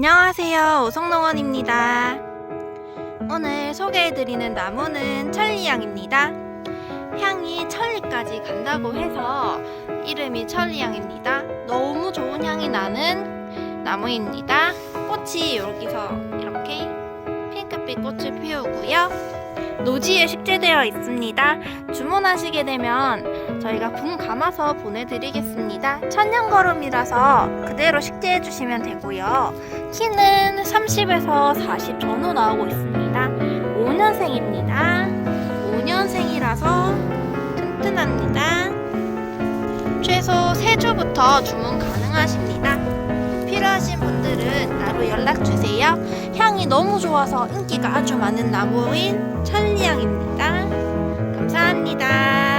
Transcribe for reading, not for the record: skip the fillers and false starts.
안녕하세요, 오성농원입니다. 오늘 소개해드리는 나무는 천리향입니다. 향이 천리까지 간다고 해서 이름이 천리향입니다. 너무 좋은 향이 나는 나무입니다. 꽃이 여기서 이렇게 핑크빛 꽃을 피우고요. 노지에 식재되어 있습니다. 주문하시게 되면 저희가 분 감아서 보내드리겠습니다. 천연거름이라서 그대로 식재해 주시면 되고요. 키는 30에서 40 전후 나오고 있습니다. 5년생입니다. 5년생이라서 튼튼합니다. 최소 3주부터 주문 가능하십니다. 필요하신 분들은 나로 연락주세요. 향이 너무 좋아서 인기가 아주 많은 나무인 천리향입니다. 감사합니다.